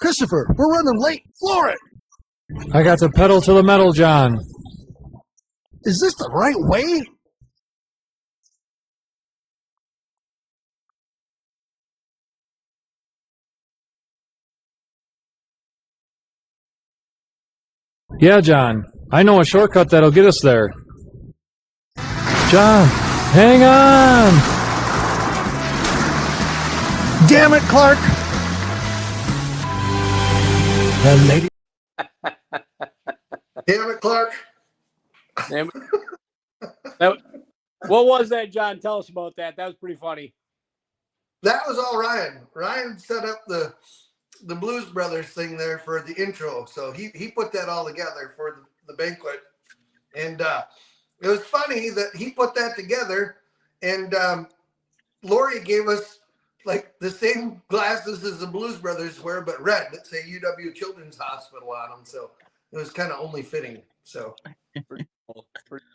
Christopher, we're running late. Floor it. I got the pedal to the metal, John. Is this the right way? Yeah, John. I know a shortcut that'll get us there. John, hang on! Damn it, Clark! The lady. Damn it, Clark. Damn it. What was that, John? Tell us about that. That was pretty funny. That was all Ryan. Ryan set up the Blues Brothers thing there for the intro. So he put that all together for the banquet. And it was funny that he put that together. And Lori gave us like the same glasses as the Blues Brothers wear, but red, that say UW Children's Hospital on them. So it was kind of only fitting. So Pretty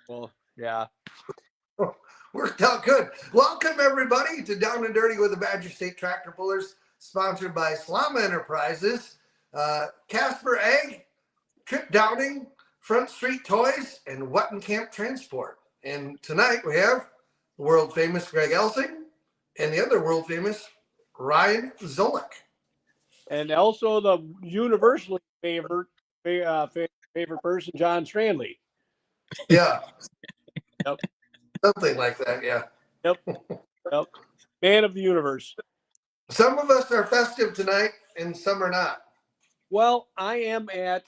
cool. Yeah. Worked out good. Welcome, everybody, to Down and Dirty with the Badger State Tractor Pullers, sponsored by Slama Enterprises, Casper Egg, Trip Downing, Front Street Toys, and Wettenkamp Transport. And tonight we have the world-famous Greg Elsing and the other world-famous Ryan Zolik. And also the universally favorite person, John Strandley. Yeah. Yep. Something like that, yeah. Yep. Man of the universe. Some of us are festive tonight and some are not. Well, I am at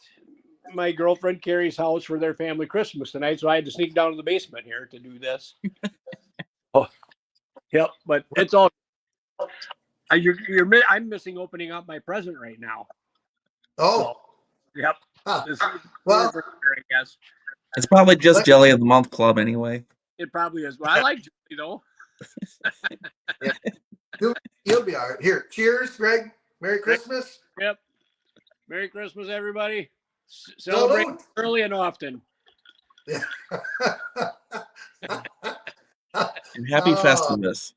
my girlfriend Carrie's house for their family Christmas tonight, so I had to sneak down to the basement here to do this. Oh, yep, but it's all. I'm missing opening up my present right now. Oh. So, yep. Huh. Well, Well, I guess It's probably just Jelly of the Month Club anyway. it probably is. Well, I like jelly though. you'll be all right. Here, cheers, Greg. Merry Christmas. Yep. Merry Christmas, everybody. Celebrate early and often. And happy Festivus.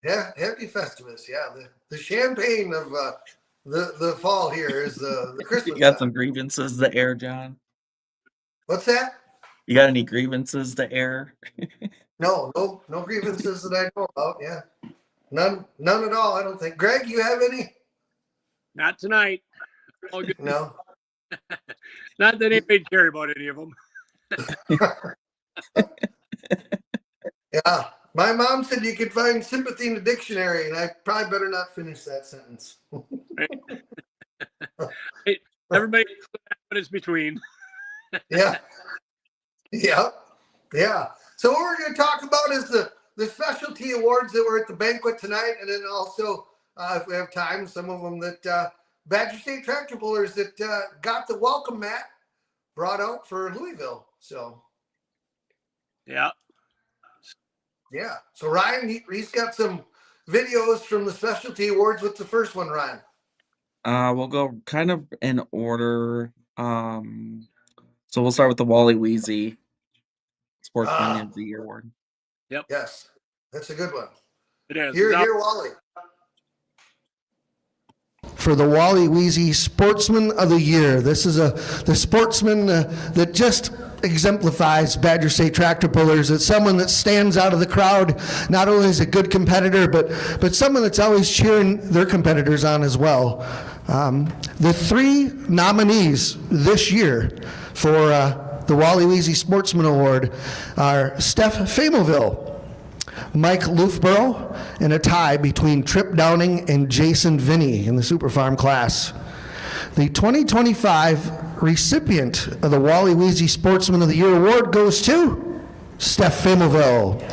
Yeah, happy Festivus. Yeah, the champagne of the fall here is the Christmas. You got time. some grievances to air, John? What's that? You got any grievances to air? No grievances that I know about. Yeah, none at all. I don't think. Greg, you have any? Not tonight. All good. No. Not that anybody care about any of them. Yeah, my mom said you could find sympathy in the dictionary, and I probably better not finish that sentence. Hey, everybody knows what it's between. Yeah. So what we're going to talk about is the specialty awards that were at the banquet tonight, and then also, if we have time, some of them that Badger State Tractor Pullers that got the welcome mat brought out for Louisville. So Yeah. So Ryan, he's got some videos from the specialty awards. What's the first one, Ryan? We'll go kind of in order. So we'll start with the Wally Weezy Sportsman of the Year award. Yep. Yes, that's a good one. It is. Here, Wally. For the Wally Weezy Sportsman of the Year. This is the sportsman that just exemplifies Badger State Tractor Pullers. It's someone that stands out of the crowd, not only as a good competitor, but someone that's always cheering their competitors on as well. The three nominees this year for the Wally Weezy Sportsman Award are Steph Famoville, Mike Loofborough, and a tie between Trip Downing and Jason Vinny in the Super Farm class. The 2025 recipient of the Wally Weezy Sportsman of the Year Award goes to Steph Famoville.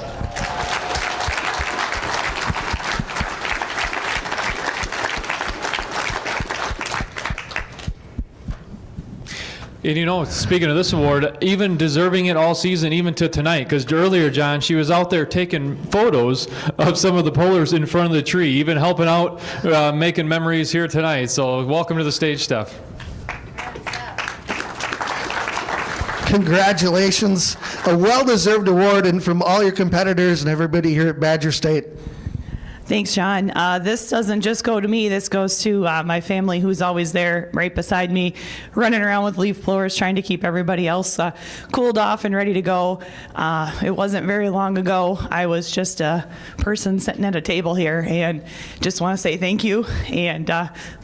And you know, speaking of this award, even deserving it all season, even to tonight, because earlier, John, she was out there taking photos of some of the pullers in front of the tree, even helping out, making memories here tonight. So welcome to the stage, Steph. Congratulations, a well-deserved award, and from all your competitors and everybody here at Badger State. Thanks, John. This doesn't just go to me. This goes to my family, who's always there right beside me, running around with leaf blowers, trying to keep everybody else cooled off and ready to go. It wasn't very long ago. I was just a person sitting at a table here, and just want to say thank you, and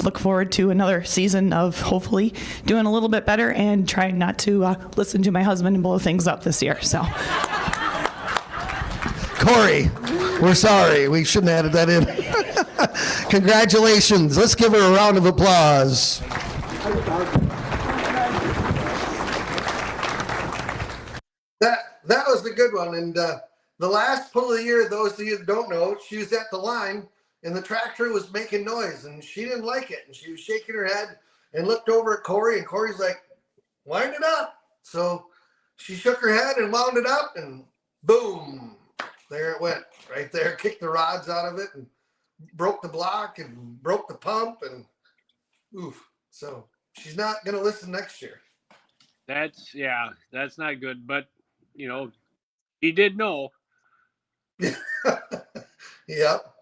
look forward to another season of hopefully doing a little bit better and trying not to listen to my husband and blow things up this year. So. Corey, we're sorry. We shouldn't have added that in. Congratulations. Let's give her a round of applause. That was the good one. And the last pull of the year, those of you that don't know, she was at the line and the tractor was making noise and she didn't like it. And she was shaking her head and looked over at Corey, and Corey's like, wind it up. So she shook her head and wound it up, and boom, there it went right there. Kicked the rods out of it and broke the block and broke the pump, and oof. So she's not going to listen next year. That's not good. But, he did know. Yep.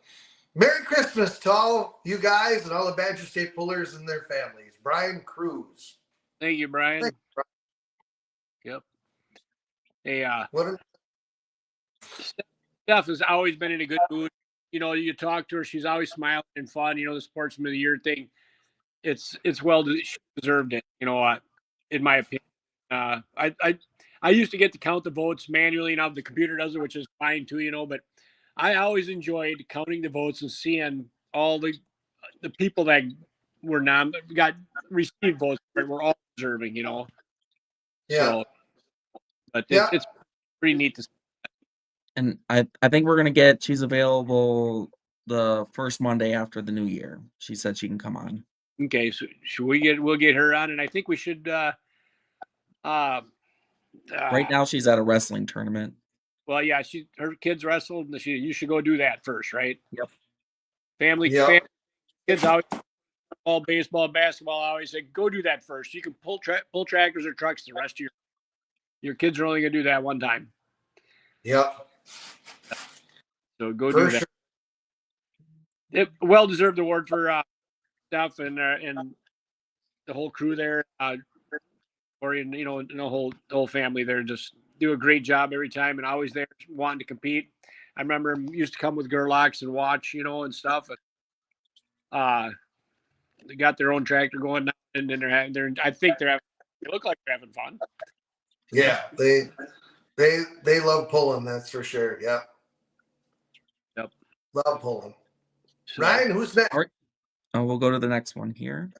Merry Christmas to all you guys and all the Badger State pullers and their families. Brian Cruz. Thank you, Brian. Thank you, Yep. Hey, What a- Steph has always been in a good mood. You talk to her, she's always smiling and fun. The Sportsman of the Year thing. It's she deserved it. In my opinion. I used to get to count the votes manually, now the computer does it, which is fine too. But I always enjoyed counting the votes and seeing all the people that were received votes were all deserving. Yeah. So, but Yeah. It's pretty neat to see. And I think she's available the first Monday after the new year. She said she can come on. Okay, so we'll get her on, and I think we should. Right now she's at a wrestling tournament. Well, yeah, her kids wrestled. You should go do that first, right? Yep. Family kids always all baseball, basketball. I always say go do that first. You can pull tractors or trucks the rest of your kids are only gonna do that one time. Yep. So go For do that. sure. Well-deserved award for Steph and the whole crew there. Corey and the whole family there just do a great job every time and always there wanting to compete. I remember them used to come with Gerlachs and watch, and stuff. They got their own tractor going now, and then they look like they're having fun. Yeah, they love pulling, that's for sure. Yep. Yep. Love pulling. So, Ryan, who's next? All right. We'll go to the next one here.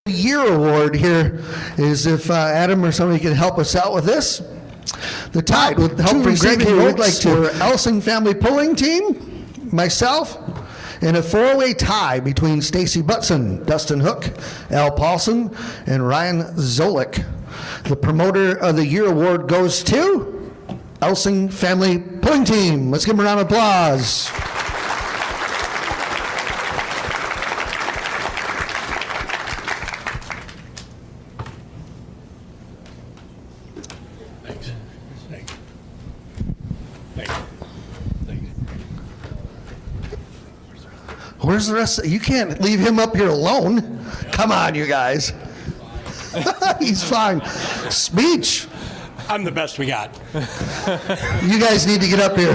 Year award here is if Adam or somebody can help us out with this. The Tide, with help from Greg here, would like to Elsing Family Pulling Team, myself, in a four-way tie between Stacy Butson, Dustin Hook, Al Paulson, and Ryan Zolik. The Promoter of the Year award goes to Elsing Family Pulling Team. Let's give them a round of applause. Where's the rest? You can't leave him up here alone. Come on, you guys. He's fine. Speech. I'm the best we got. You guys need to get up here.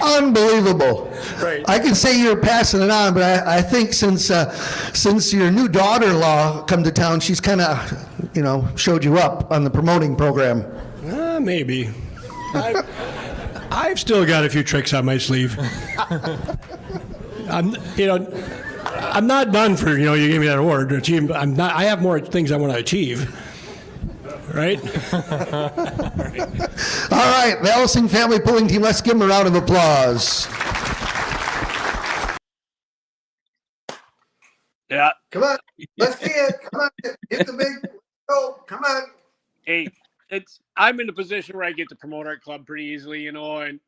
Unbelievable. Right. I can say you're passing it on, but I think since your new daughter-in-law come to town, she's kind of, showed you up on the promoting program. Maybe. I've still got a few tricks on my sleeve. I'm not done for, you gave me that award to achieve. I have more things I want to achieve. Right? All right, the Elsing Family Pulling Team, let's give them a round of applause. Yeah. Come on. Let's see it. Come on. Get the big. Oh, come on. Hey, I'm in a position where I get to promote our club pretty easily, and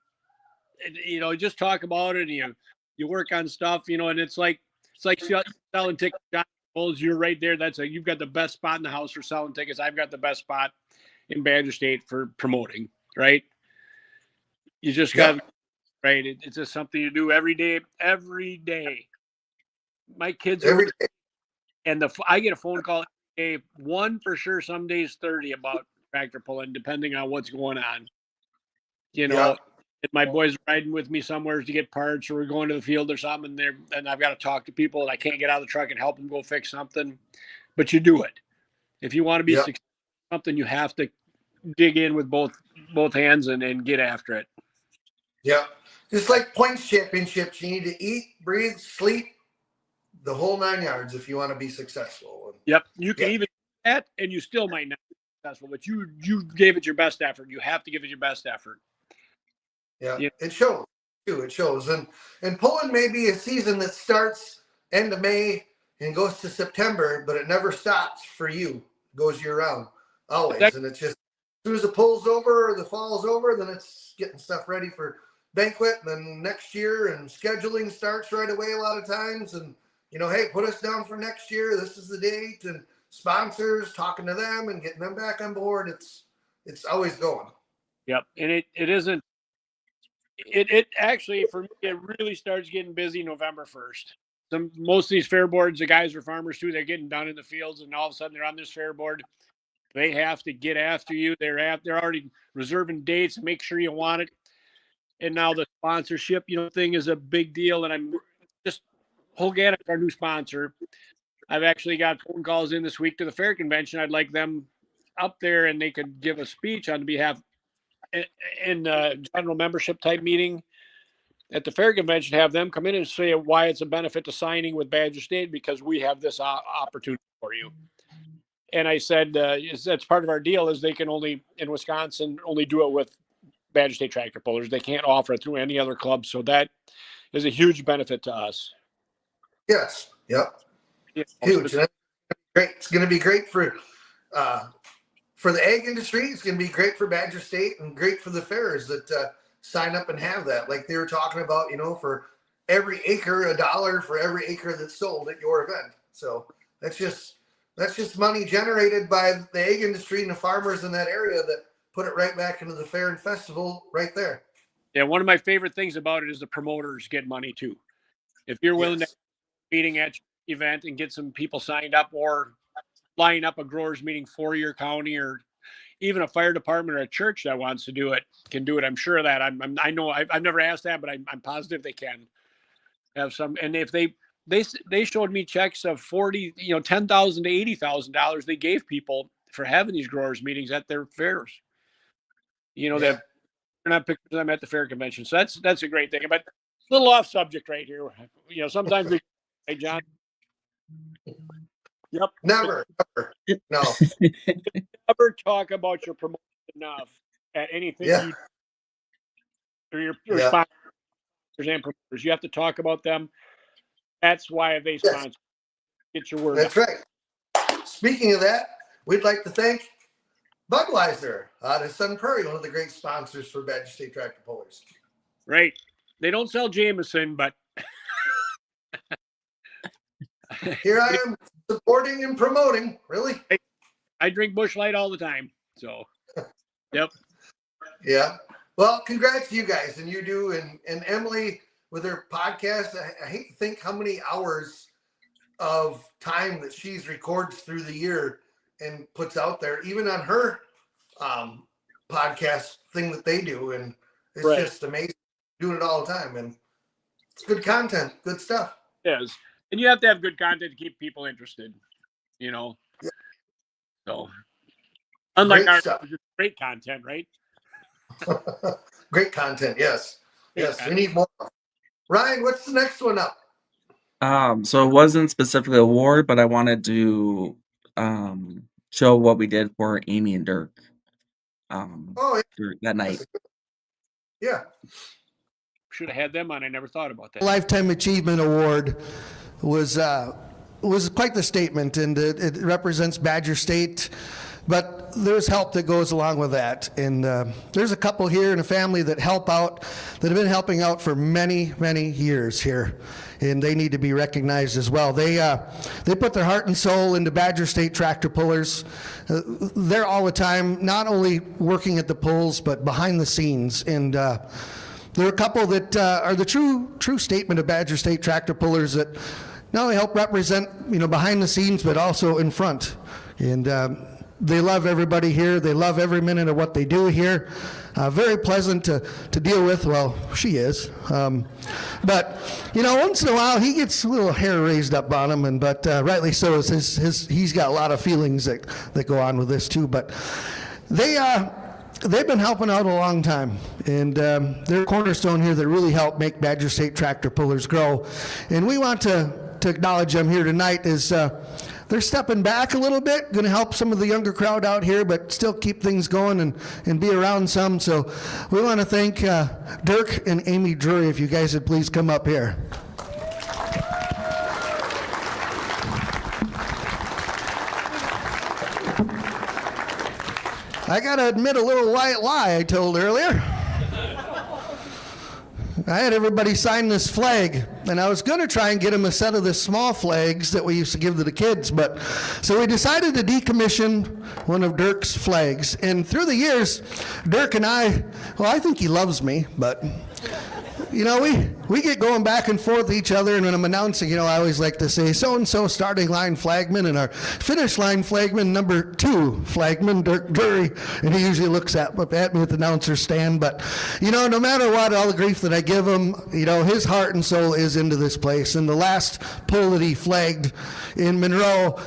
just talk about it. And you work on stuff, and it's like selling tickets. You're right there. You've got the best spot in the house for selling tickets. I've got the best spot in Badger State for promoting, right? You just Yeah. got right. It's just something you do every day. Every day. My kids are Every day. and I get a phone call every day, one for sure, some days 30 about tractor pulling, depending on what's going on. You Yeah. know, if my boys are riding with me somewhere to get parts, or we're going to the field or something, and I've got to talk to people, and I can't get out of the truck and help them go fix something. But you do it. If you want to be Yeah. successful at something, you have to dig in with both hands and get after it. Yeah. Just like points championships, you need to eat, breathe, sleep, the whole 9 yards if you want to be successful. Yep, you can Yeah. even do that, and you still might not be successful. But you gave it your best effort. You have to give it your best effort. Yeah. Yeah. It shows too. It shows. And pulling may be a season that starts end of May and goes to September, but it never stops for you. It goes year round always. And it's just as soon as the pull's over or the fall's over, then it's getting stuff ready for banquet. And then next year, and scheduling starts right away a lot of times. And hey, put us down for next year. This is the date. And sponsors, talking to them and getting them back on board. It's always going. Yep, and it isn't. It actually, for me, it really starts getting busy November 1st. Most of these fair boards, the guys are farmers too. They're getting done in the fields, and all of a sudden they're on this fair board. They have to get after you. They're already reserving dates and make sure you want it. And now the sponsorship, thing is a big deal. And I'm just Holganic, our new sponsor. I've actually got phone calls in this week to the fair convention. I'd like them up there, and they could give a speech on behalf in general membership type meeting at the fair convention. Have them come in and say why it's a benefit to signing with Badger State, because we have this opportunity for you. And I said that's part of our deal is they can only in Wisconsin only do it with Badger State tractor pullers. They can't offer it through any other club. So that is a huge benefit to us. Yes. Yep. Huge. And great. It's going to be great for the ag industry. It's going to be great for Badger State and great for the fairs that sign up and have that. Like they were talking about, for every acre, $1 for every acre that's sold at your event. So that's just money generated by the ag industry and the farmers in that area that put it right back into the fair and festival right there. Yeah, one of my favorite things about it is the promoters get money too. If you're willing to meeting at your event and get some people signed up, or line up a growers meeting for your county, or even a fire department or a church that wants to do it can do it. I'm sure of that. I know I've never asked that, but I'm positive they can have some. And if they showed me checks of $40,000, $10,000 to $80,000 they gave people for having these growers meetings at their fairs. That they're not pictures of them at the fair convention. So that's a great thing. But a little off subject right here. Sometimes we, hey John. Yep. Never. No. Never talk about your promotion enough at anything you or your sponsors and promoters. You have to talk about them. That's why they sponsor. Get your word. That's right. Speaking of that, we'd like to thank Budweiser out of Sun Prairie, one of the great sponsors for Badger State tractor pullers. Right. They don't sell Jameson, but here I am supporting and promoting. Really? I drink Busch Light all the time. So, yep. Yeah. Well, congrats to you guys, and you do, and Emily with her podcast. I hate to think how many hours of time that she's records through the year and puts out there, even on her podcast thing that they do, and it's just amazing doing it all the time, and it's good content, good stuff. It is, and you have to have good content to keep people interested. So unlike Great our stuff. great content, right? Great content, yes. We need more. Ryan, what's the next one up? So it wasn't specifically a award, but I wanted to show what we did for Amy and Dirk that night. Yeah. Should have had them on. I never thought about that. Lifetime Achievement Award was quite the statement, and it represents Badger State, but there's help that goes along with that. And there's a couple here in a family that help out, that have been helping out for many, many years here. and they need to be recognized as well. They put their heart and soul into Badger State Tractor Pullers. They're all the time, not only working at the polls, but behind the scenes. And there are a couple that are the true statement of Badger State Tractor Pullers that not only help represent, behind the scenes, but also in front. And they love everybody here. They love every minute of what they do here. Very pleasant to deal with. Well, she is. But, once in a while, he gets a little hair raised up on him, but rightly so. He's got a lot of feelings that go on with this, too. But they've been helping out a long time, and they're a cornerstone here that really help make Badger State Tractor Pullers grow. And we want to acknowledge them here tonight as they're stepping back a little bit, going to help some of the younger crowd out here, but still keep things going and be around some. So we want to thank Dirk and Amy Drury, if you guys would please come up here. I got to admit a little white lie I told earlier. I had everybody sign this flag, and I was going to try and get them a set of the small flags that we used to give to the kids, but so we decided to decommission one of Dirk's flags. And through the years, Dirk and I think he loves me, but we get going back and forth with each other, and when I'm announcing, I always like to say, so-and-so starting line flagman, and our finish line flagman, number 2 flagman, Dirk Drury, and he usually looks up at me at the announcer's stand, but, no matter what, all the grief that I give him, his heart and soul is into this place, and the last pull that he flagged in Monroe,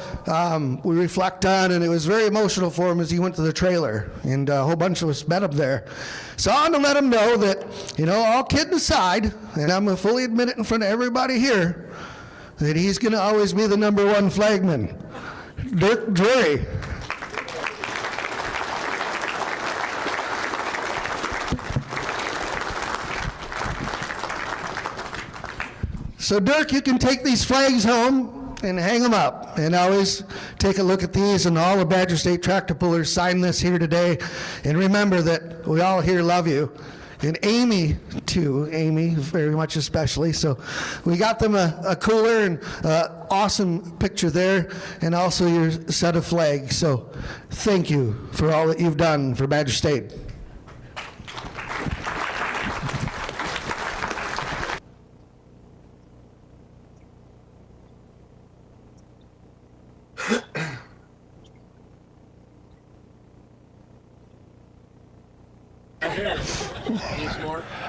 we reflect on, and it was very emotional for him as he went to the trailer, and a whole bunch of us met him there. So I want to let him know that, all kidding aside, and I'm going to fully admit it in front of everybody here, that he's going to always be the number 1 flagman, Dirk Drury. So Dirk, you can take these flags home and hang them up, and always take a look at these, and all the Badger State Tractor Pullers sign this here today, and remember that we all here love you, and Amy too, Amy very much especially. So we got them a cooler and awesome picture there, and also your set of flags. So thank you for all that you've done for Badger State.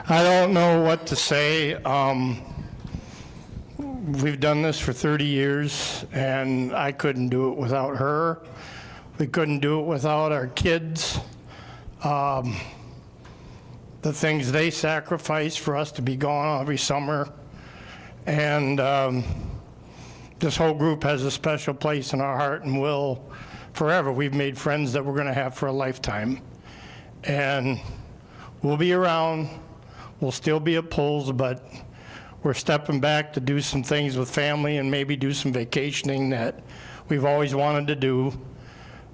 I don't know what to say. We've done this for 30 years, and I couldn't do it without her. We couldn't do it without our kids. The things they sacrifice for us to be gone every summer. And this whole group has a special place in our heart and will forever. We've made friends that we're going to have for a lifetime. And we'll be around. We'll still be at polls, but we're stepping back to do some things with family and maybe do some vacationing that we've always wanted to do.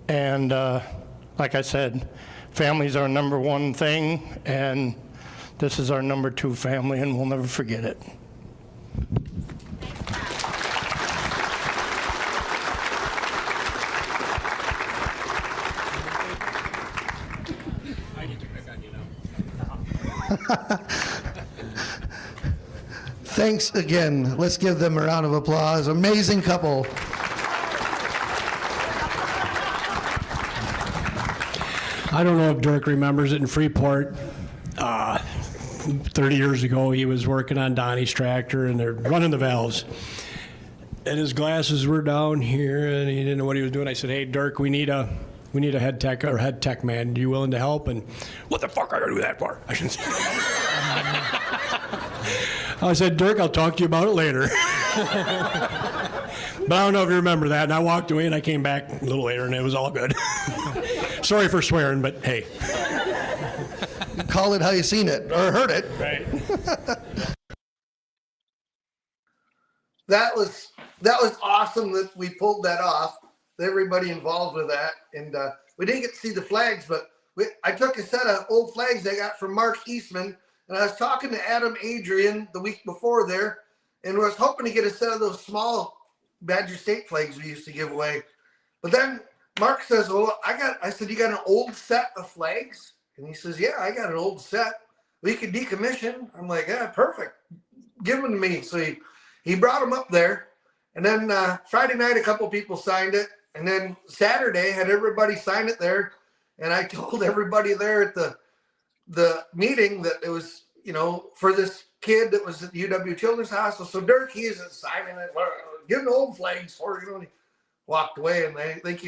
And like I said, family's our number 1 thing, and this is our number 2 family, and we'll never forget it. Thanks again. Let's give them a round of applause. Amazing couple. I don't know if Dirk remembers it in Freeport. 30 years ago, he was working on Donnie's tractor, and they're running the valves. And his glasses were down here, and he didn't know what he was doing. I said, "Hey, Dirk, we need a head tech or head tech man. Are you willing to help?" And what the fuck are I gonna do that for? I shouldn't say. I said, "Dirk, I'll talk to you about it later." But I don't know if you remember that. And I walked away, and I came back a little later, and it was all good. Sorry for swearing, but hey. Call it how you seen it or heard it. Right. That was awesome that we pulled that off. Everybody involved with that, and we didn't get to see the flags, but I took a set of old flags I got from Mark Eastman, and I was talking to Adam Adrian the week before there, and was hoping to get a set of those small Badger State flags we used to give away. But then Mark says, well, I said, you got an old set of flags? And he says, yeah, I got an old set. We could decommission. I'm like, yeah, perfect. Give them to me. So he brought them up there. And then Friday night, a couple people signed it. And then Saturday, had everybody sign it there. And I told everybody there at the meeting that it was, for this kid that was at the UW Children's Hospital. So Dirk, he isn't signing it. Give the old flags for it. And he walked away. And I think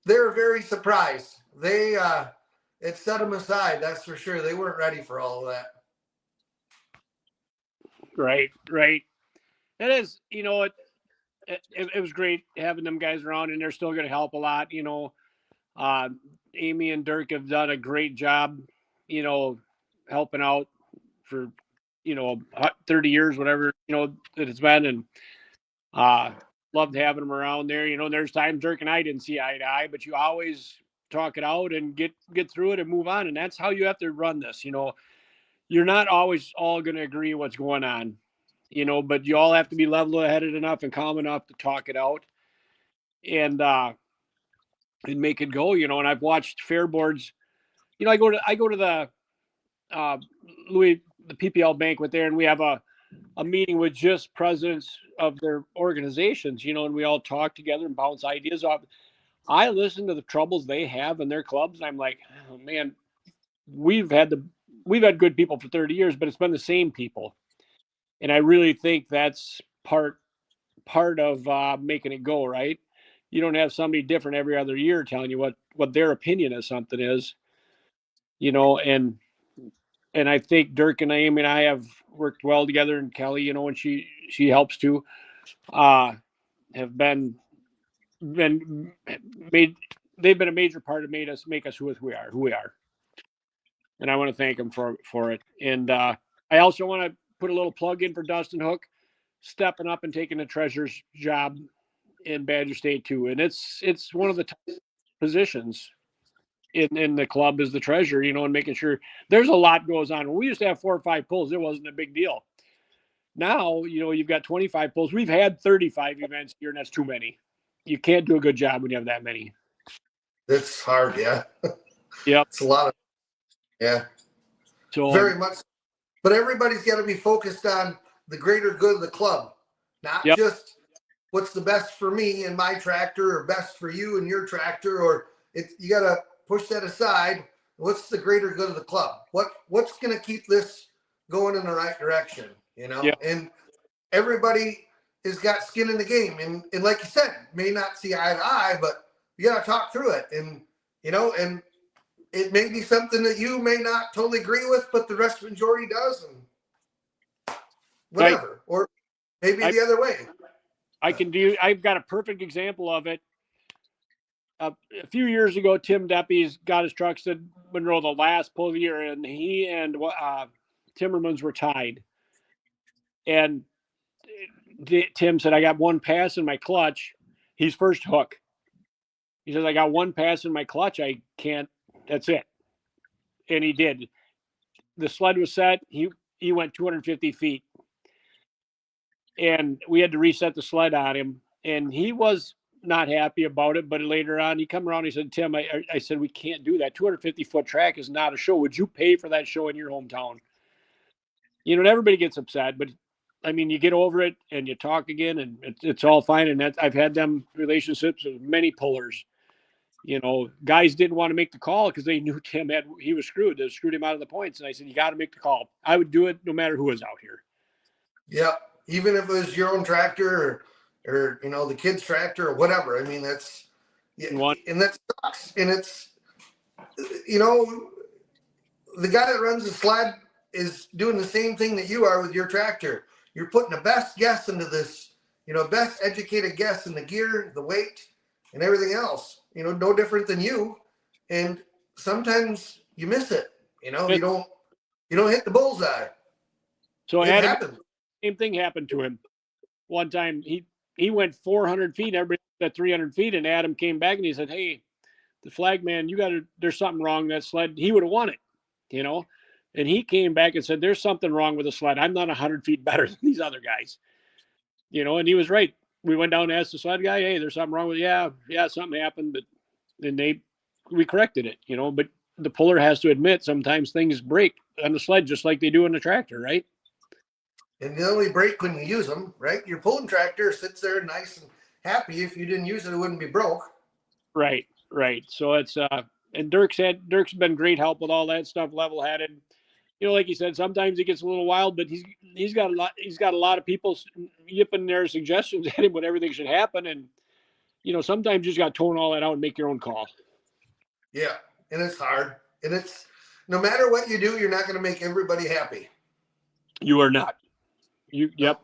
they were very surprised. It set them aside, that's for sure. They weren't ready for all of that. Right. It is, it was great having them guys around, and they're still going to help a lot. Amy and Dirk have done a great job, helping out for, 30 years, whatever, that it's been. And loved having them around there. There's times Dirk and I didn't see eye to eye, but you always talk it out and get through it and move on. And that's how you have to run this. You're not always all going to agree what's going on, but you all have to be level-headed enough and calm enough to talk it out and make it go, and I've watched fair boards. I go to the Louis, the PPL banquet there, and we have a meeting with just presidents of their organizations, and we all talk together and bounce ideas off. I listen to the troubles they have in their clubs, and I'm like, oh man, we've had good people for 30 years, but it's been the same people. And I really think that's part of making it go, right? You don't have somebody different every other year telling you what their opinion of something is, and I think Dirk and Amy and I have worked well together, and Kelly, when she helps too, have been made. They've been a major part of make us who we are. And I want to thank them for it. And I also want to put a little plug in for Dustin Hook, stepping up and taking the treasurer's job in Badger State too. And it's one of the top positions in the club is the treasurer, and making sure there's a lot goes on. When we used to have 4 or 5 pulls, it wasn't a big deal. Now, you've got 25 pulls. We've had 35 events here, and that's too many. You can't do a good job when you have that many. It's hard, yeah. Yep. It's a lot of, yeah. So very much. But everybody's got to be focused on the greater good of the club, not just what's the best for me and my tractor, or best for you and your tractor, or you got to push that aside. What's the greater good of the club? What's going to keep this going in the right direction? And everybody has got skin in the game, and like you said, may not see eye to eye, but you got to talk through it, and and it may be something that you may not totally agree with, but the rest of the majority does, and whatever, right. Or maybe the other way. I've got a perfect example of it. A few years ago, Tim Deppy's got his trucks at Monroe the last pull of the year, and he and Timmermans were tied. And Tim said, I got one pass in my clutch. He's first hook. He says, I got one pass in my clutch. I can't, that's it. And he did. The sled was set. He went 250 feet. And we had to reset the sled on him. And he was not happy about it. But later on, he come around, he said, Tim, I said, we can't do that. 250-foot track is not a show. Would you pay for that show in your hometown? And everybody gets upset, but I mean, you get over it and you talk again, and it's all fine. And I've had them relationships with many pullers. Guys didn't want to make the call because they knew Tim he was screwed. They screwed him out of the points. And I said, you got to make the call. I would do it no matter who was out here. Yeah. Even if it was your own tractor or the kid's tractor or whatever. I mean, that's, and that sucks. And it's, the guy that runs the sled is doing the same thing that you are with your tractor. You're putting the best guess into this, best educated guess in the gear, the weight, and everything else, no different than you. And sometimes you miss it, you don't hit the bullseye. So same thing happened to him. One time he went 400 feet, everybody at 300 feet, and Adam came back and he said, hey, the flag man, there's something wrong with that sled. He would have won it, And he came back and said, there's something wrong with the sled. I'm not 100 feet better than these other guys. And he was right. We went down and asked the sled guy, "Hey, there's something wrong with it." Yeah, something happened, but then we corrected it. But the puller has to admit sometimes things break on the sled just like they do in the tractor, right? And they only break when you use them, right? Your pulling tractor sits there nice and happy. If you didn't use it, it wouldn't be broke. Right. So it's and Dirk's been great help with all that stuff, level-headed. Like you said, sometimes he gets a little wild, but he's got a lot of people yipping their suggestions at him what everything should happen, and sometimes you just got to tone all that out and make your own call. Yeah, and it's hard, and it's no matter what you do, you're not going to make everybody happy. You are not. Yep.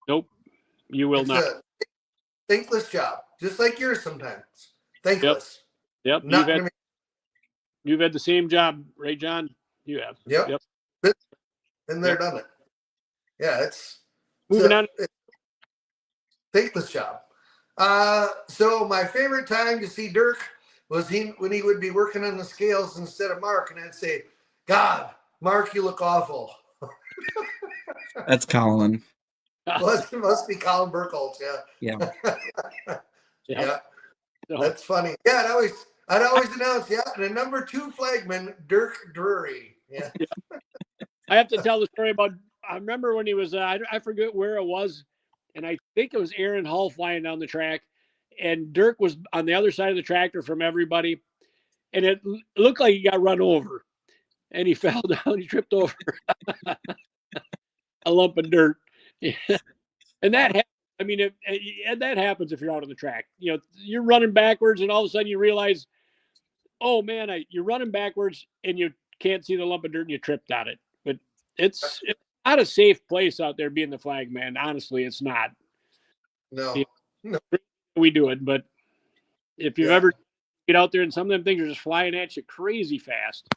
Nope. You will It's not. a thankless job, just like yours sometimes. Thankless. Yep. You've had the same job, right, John? You have. Yep. Been there, done it. Yeah, it's moving on. Thankless job. So my favorite time to see Dirk was when he would be working on the scales instead of Mark, and I'd say, "God, Mark, you look awful." That's Colin. Must be Colin Burkholz, Yeah. Yeah. So, That's funny. Yeah, I'd always announce, and a number 2 flagman, Dirk Drury. Yeah. I have to tell the story about. I remember when he was. I forget where it was, and I think it was Aaron Hull flying down the track, and Dirk was on the other side of the tractor from everybody, and it looked like he got run over, and he fell down. He tripped over a lump of dirt, and that happens. I mean, that happens if you're out on the track. You're running backwards, and all of a sudden you realize, oh man, you're running backwards, and you can't see the lump of dirt, and you tripped on it. But it's not a safe place out there being the flag man. Honestly, it's not. No. We do it, but if you ever get out there and some of them things are just flying at you crazy fast.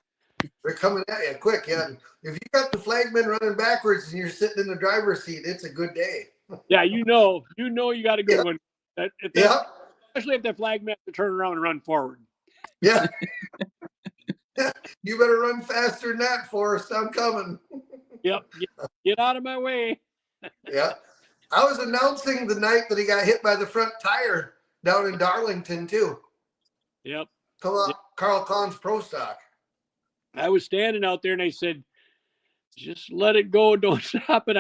They're coming at you quick, yeah. If you got the flagman running backwards and you're sitting in the driver's seat, it's a good day. Yeah, you got a good one. Especially if that flagman has to turn around and run forward. Yeah. You better run faster than that, Forrest. I'm coming. Yep. Get out of my way. Yeah. I was announcing the night that he got hit by the front tire down in Darlington, too. Yep. Carl Kahn's Pro Stock. I was standing out there and I said, just let it go. Don't stop it.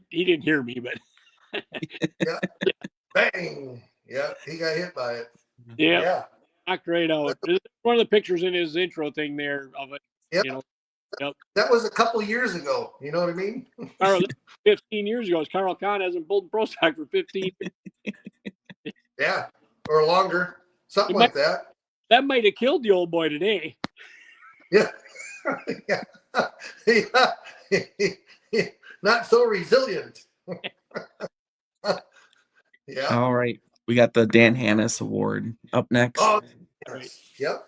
He didn't hear me, but. Yeah. Bang. Yeah. He got hit by it. Yep. Yeah. Knocked right out. There's one of the pictures in his intro thing there of it. Yep. That was a couple years ago. You know what I mean? Carl, 15 years ago. Carl Kahn hasn't pulled Pro Stock for 15. Yeah. Or longer. Something like that. That might have killed the old boy today. Yeah. Yeah. Not so resilient. Yeah. All right. We got the Dan Hannis Award up next. Oh, right. Yep.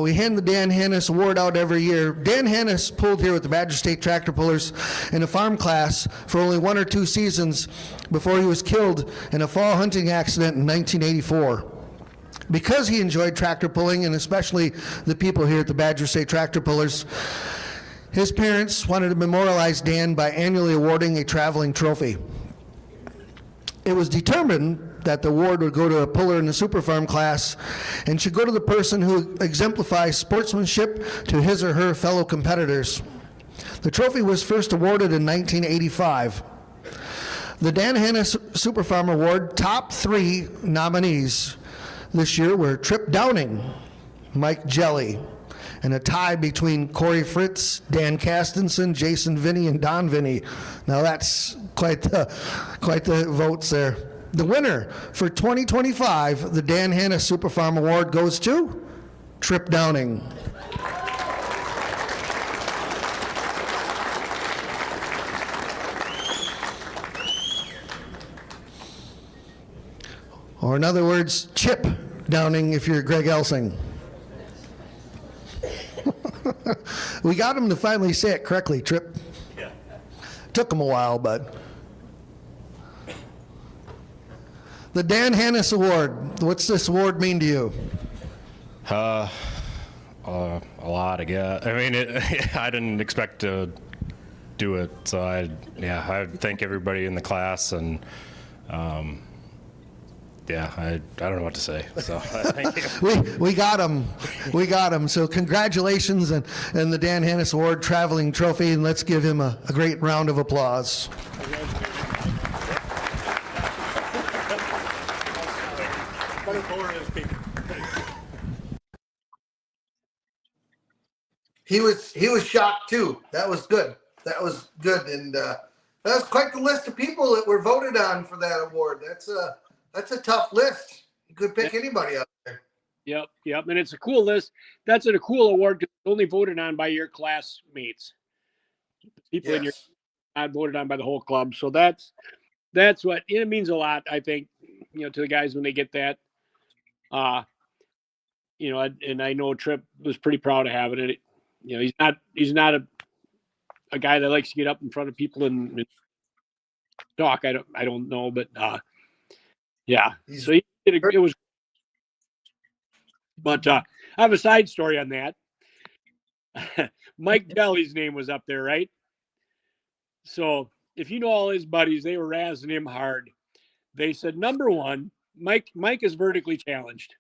We hand the Dan Hannis Award out every year. Dan Hannis pulled here with the Badger State Tractor Pullers in a farm class for only 1 or 2 seasons before he was killed in a fall hunting accident in 1984. Because he enjoyed tractor pulling, and especially the people here at the Badger State Tractor Pullers, his parents wanted to memorialize Dan by annually awarding a traveling trophy. It was determined that the award would go to a puller in the super farm class and should go to the person who exemplifies sportsmanship to his or her fellow competitors. The trophy was first awarded in 1985. The Dan Hannis Super Farm Award top 3 nominees this year were Trip Downing, Mike Jelly, and a tie between Corey Fritz, Dan Castenson, Jason Vinny, and Don Vinny. Now that's quite the votes there. The winner for 2025, the Dan Hannis Super Farm Award, goes to Trip Downing. Or in other words, Chip Downing if you're Greg Elsing. We got him to finally say it correctly, Trip. Yeah. Took him a while, but. The Dan Hannis Award. What's this award mean to you? A lot, I guess. I mean, I didn't expect to do it. So I thank everybody in the class, and I don't know what to say. So thank you. We got him. We got him. So congratulations and the Dan Hannis Award traveling trophy, and let's give him a great round of applause. He was shocked too. That was good. That was good, and that was quite the list of people that were voted on for that award. That's a tough list. You could pick anybody out there. Yep, and it's a cool list. That's a cool award because it's only voted on by your classmates. People in your not voted on by the whole club. So that's what it means a lot. I think to the guys when they get that. And I know Tripp was pretty proud of having it. He's not a guy that likes to get up in front of people and talk. I don't know, but so it was. But I have a side story on that. Mike Jelly's name was up there, right? So if you know all his buddies, they were razzing him hard. They said, number one, Mike is vertically challenged.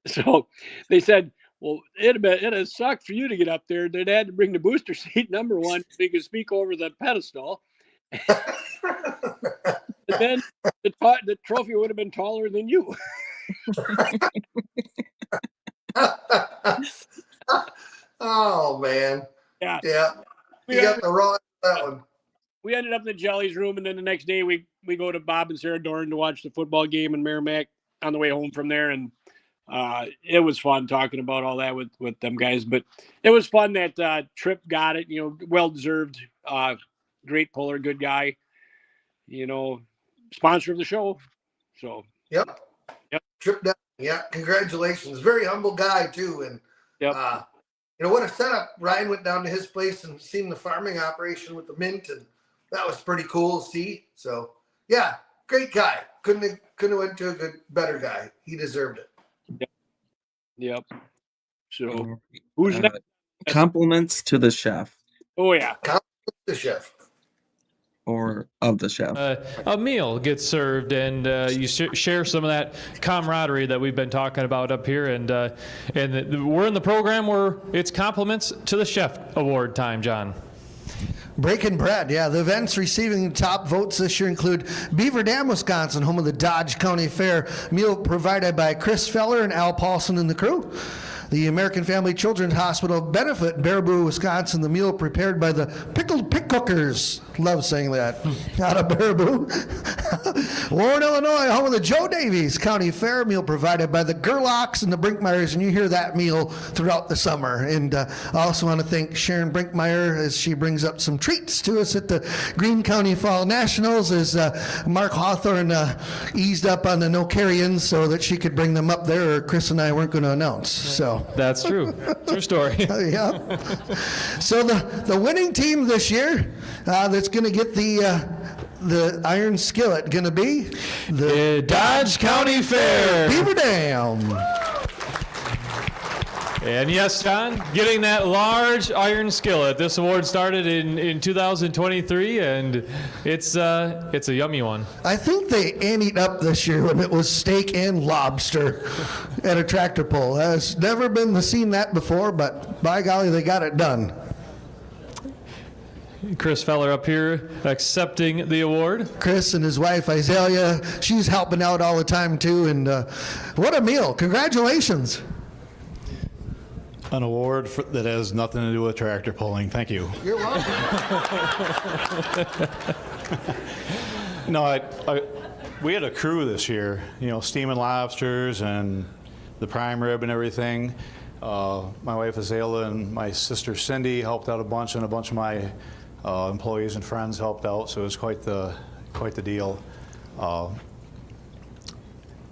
So they said, well, it'd have sucked for you to get up there. They'd had to bring the booster seat, number one, so you could speak over the pedestal. And then the trophy would have been taller than you. Oh, man. Yeah. You got the wrong that one. We ended up in the Jellies room, and then the next day we go to Bob and Sarah Dorn to watch the football game in Merrimack on the way home from there, and it was fun talking about all that with them guys. But it was fun that Tripp got it. Well-deserved. Great puller, good guy. Sponsor of the show. So. Yep. Tripp down. Yeah, congratulations. Very humble guy too, and what a setup. Ryan went down to his place and seen the farming operation with the mint, and that was pretty cool to see. So yeah, great guy. Couldn't have went to a better guy. He deserved it. Yep. So who's next? Compliments to the chef. Oh yeah. Compliments to the chef. Or of the chef. A meal gets served, and you share some of that camaraderie that we've been talking about up here. And we're in the program where it's compliments to the chef award time, John. Breaking bread, yeah. The events receiving top votes this year include Beaver Dam, Wisconsin, home of the Dodge County Fair. Meal provided by Chris Feller and Al Paulson and the crew. The American Family Children's Hospital benefit in Baraboo, Wisconsin. The meal prepared by the Pickled Pick Cookers. Love saying that. Out of Baraboo. Warren, Illinois, home of the Joe Davies County Fair. Meal provided by the Gerlachs and the Brinkmeyers, and you hear that meal throughout the summer. And I also want to thank Sharon Brinkmeyer as she brings up some treats to us at the Greene County Fall Nationals, as Mark Hawthorne eased up on the no-carry-ins so that she could bring them up there, or Chris and I weren't going to announce. So. That's true. True story. Yeah. So the winning team this year that's going to get the iron skillet going to be the Dodge County Fair. Beaver Dam. And yes, John, getting that large iron skillet. This award started in 2023, and it's a yummy one. I think they anteed up this year when it was steak and lobster at a tractor pull. Has never been seen that before, but by golly, they got it done. Chris Feller up here accepting the award. Chris and his wife, Isaiah, she's helping out all the time, too. And what a meal. Congratulations. An award that has nothing to do with tractor pulling. Thank you. You're welcome. No, we had a crew this year, steaming lobsters and the prime rib and everything. My wife Azalea and my sister Cindy helped out a bunch, and a bunch of my employees and friends helped out, so it was quite the deal.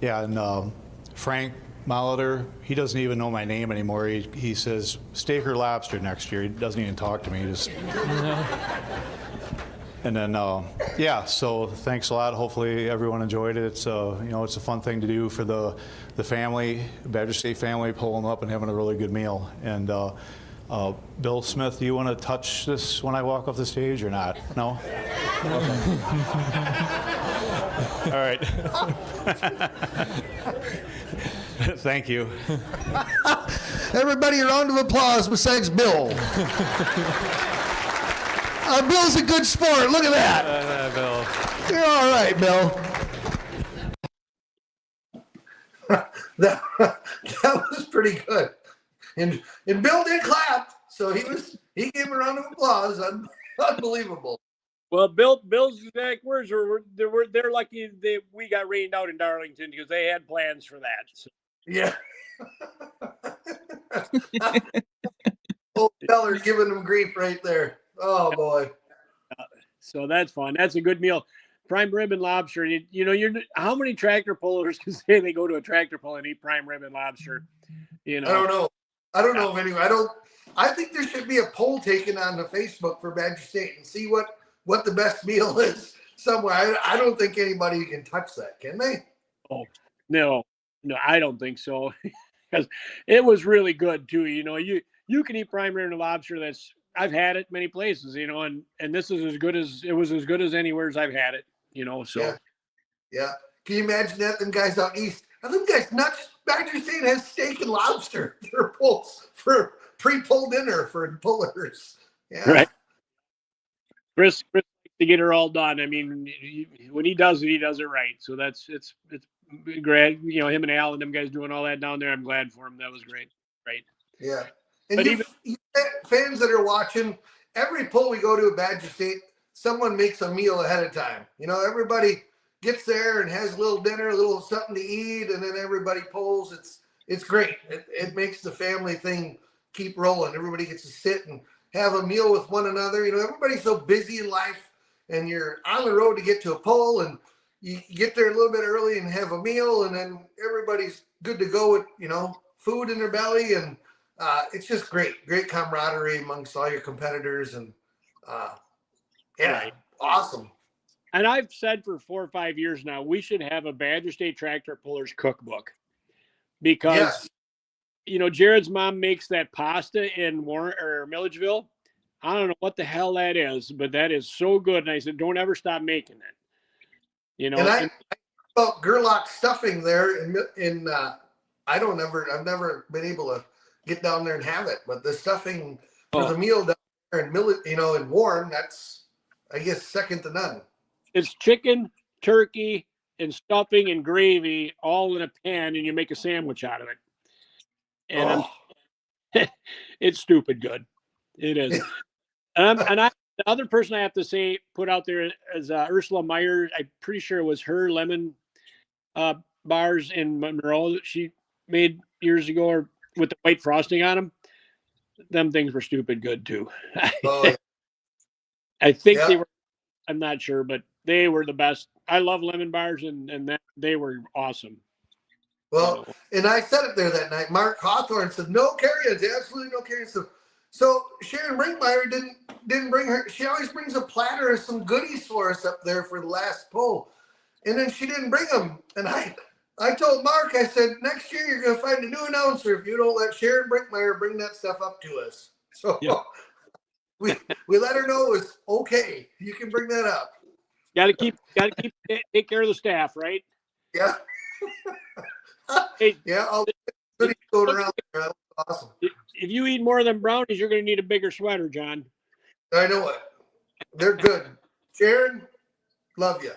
And Frank Molitor, he doesn't even know my name anymore. He says steak or lobster next year. He doesn't even talk to me. And then, yeah, so thanks a lot. Hopefully everyone enjoyed it. It's, it's a fun thing to do for the family, Badger State family, pulling up and having a really good meal. And Bill Smith, do you want to touch this when I walk off the stage or not? No? Okay. All right. Thank you. Everybody, a round of applause besides Bill. Bill's a good sport. Look at that. Bill. You're all right, Bill. That was pretty good. And Bill did clap, so he gave a round of applause. Unbelievable. Well, Bill's exact words were they're lucky we got rained out in Darlington because they had plans for that. So. Yeah. Old feller giving them grief right there. Oh boy. So that's fun. That's a good meal. Prime rib and lobster. You're how many tractor pullers can say they go to a tractor pull and eat prime rib and lobster? I don't know. I don't know if anyone. I think there should be a poll taken on the Facebook for Badger State and see what the best meal is somewhere. I don't think anybody can touch that, can they? Oh no, I don't think so. Because it was really good too. You can eat prime rib and lobster. I've had it many places, and this is as good as anywhere as I've had it, so. Yeah. Can you imagine that? Them guys out east, are them guys nuts? Badger State has steak and lobster for pre-pull dinner for pullers. Yeah. Right. Chris to get her all done. I mean, when he does it right. So it's great. Him and Al and them guys doing all that down there. I'm glad for him. That was great. Right. Yeah. And you fans that are watching, every pull we go to at Badger State, someone makes a meal ahead of time. Everybody gets there and has a little dinner, a little something to eat, and then everybody pulls. It's great. It makes the family thing keep rolling. Everybody gets to sit and have a meal with one another. Everybody's so busy in life, and you're on the road to get to a pull, and you get there a little bit early and have a meal, and then everybody's good to go with, food in their belly, and it's just great camaraderie amongst all your competitors, and awesome. And I've said for 4 or 5 years now, we should have a Badger State Tractor Pullers cookbook because, Jared's mom makes that pasta in Milledgeville. I don't know what the hell that is, but that is so good. And I said, don't ever stop making it. And I about Gerlach stuffing there I've never been able to get down there and have it, but the stuffing for the meal down there in Warren, that's, I guess, second to none. It's chicken, turkey, and stuffing and gravy all in a pan, and you make a sandwich out of it. And it's stupid good. It is. The other person I have to say put out there is Ursula Meyer. I'm pretty sure it was her lemon bars in Monroe that she made years ago, or with the white frosting on them. Them things were stupid good too. I think they were. I'm not sure, but they were the best. I love lemon bars, and they were awesome. Well, and I said it there that night. Mark Hawthorne said no carry-ins, absolutely no carry-ins. So Sharon Brinkmeyer didn't bring her. She always brings a platter of some goodies for us up there for the last pull, and then she didn't bring them. And I told Mark, I said, next year you're going to find a new announcer if you don't let Sharon Brinkmeyer bring that stuff up to us. So we let her know it was okay. You can bring that up. Got to take care of the staff, right? Yeah. Hey, all the goodies going around there. That was awesome. If you eat more than brownies, you're going to need a bigger sweater, John. I know it. They're good. Sharon, love you.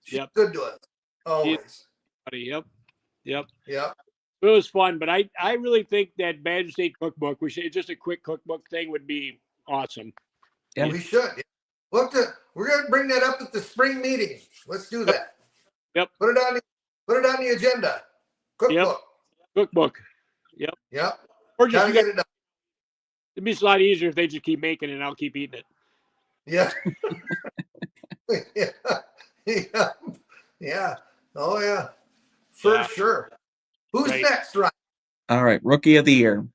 She's good to us. Always. Yep. It was fun, but I really think that Badger State cookbook, just a quick cookbook thing would be awesome. Yeah. We should. We're going to bring that up at the spring meeting. Let's do that. Yep. Put it on the agenda. Cookbook. Yep. Cookbook. Yep. Or just get it done. It'd be a lot easier if they just keep making it and I'll keep eating it. Yeah. Yeah. Oh yeah. For sure. Who's next, Ryan? All right, Rookie of the Year.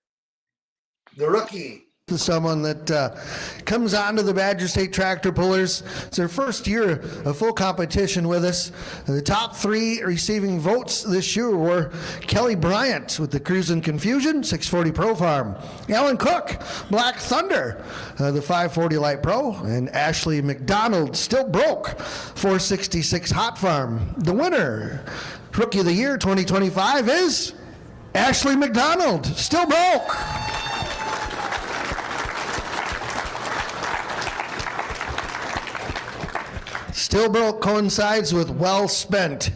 The rookie. to someone that comes onto the Badger State Tractor Pullers. It's their first year of full competition with us. The top 3 receiving votes this year were Kelly Bryant with the Cruisin' Confusion 640 Pro Farm, Alan Cook, Black Thunder, the 540 Light Pro, and Ashley McDonald, Still Broke, 466 Hot Farm. The winner, Rookie of the Year 2025, is Ashley McDonald, Still Broke. Still Broke coincides with well spent.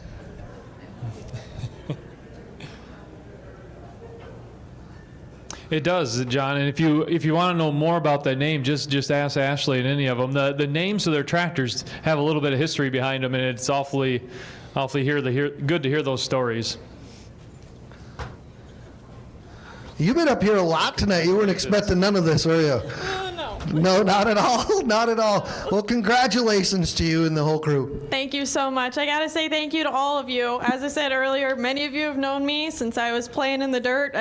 It does, John. And if you want to know more about that name, just ask Ashley and any of them. The names of their tractors have a little bit of history behind them, and it's awfully good to hear those stories. You've been up here a lot tonight. You weren't expecting none of this, were you? No, not at all. Not at all. Well, congratulations to you and the whole crew. Thank you so much. I got to say thank you to all of you. As I said earlier, many of you have known me since I was playing in the dirt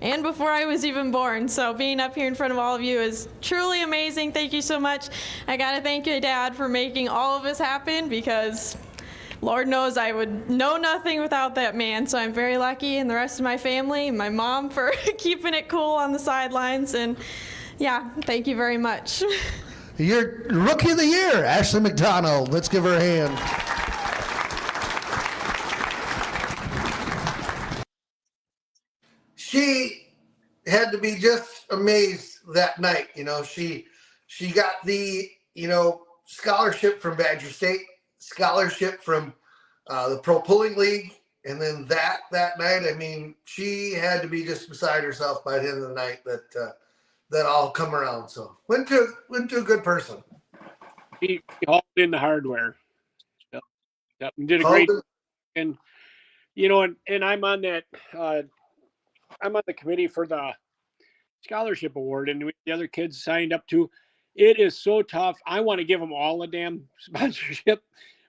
and before I was even born. So being up here in front of all of you is truly amazing. Thank you so much. I got to thank your dad for making all of this happen, because Lord knows I would know nothing without that man. So I'm very lucky, and the rest of my family, and my mom for keeping it cool on the sidelines. And yeah, thank you very much. Your Rookie of the Year, Ashley McDonald. Let's give her a hand. She had to be just amazed that night. She got the, scholarship from Badger State, scholarship from the Pro Pulling League. And then that night, I mean, she had to be just beside herself by the end of the night that all come around. So went to a good person. He hauled in the hardware. Yep, and did a great. And and I'm on that. I'm on the committee for the scholarship award, and the other kids signed up too. It is so tough. I want to give them all a damn sponsorship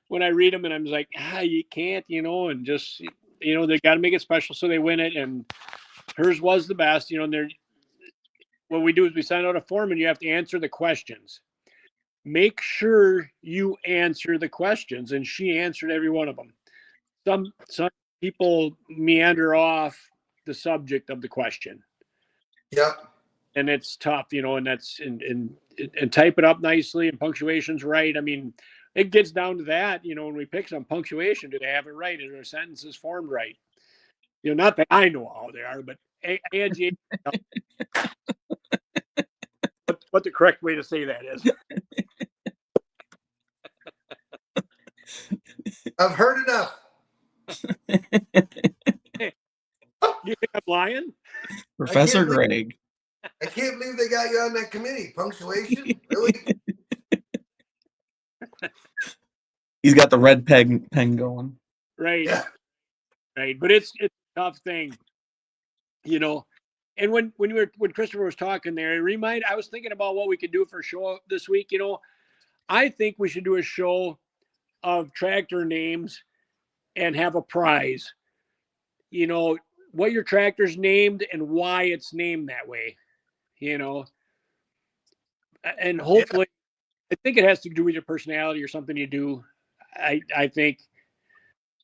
when I read them, and I'm just like, you can't, and just they got to make it special so they win it. And hers was the best, and they're. What we do is we send out a form, and you have to answer the questions. Make sure you answer the questions, and she answered every one of them. Some people meander off the subject of the question. Yep. And it's tough, and that's and type it up nicely, and punctuation's right. I mean, it gets down to that, when we pick some punctuation, do they have it right? Are their sentences formed right? Not that I know how they are, but Angie. What the correct way to say that is. I've heard enough. Hey, you think I'm lying? Professor Greg. I can't believe they got you on that committee. Punctuation? Really? He's got the red pen going. Right. Yeah. Right. But it's a tough thing. And when Christopher was talking there, I was thinking about what we could do for a show this week. I think we should do a show of tractor names and have a prize. What your tractor's named and why it's named that way. And hopefully, I think it has to do with your personality or something you do. I think,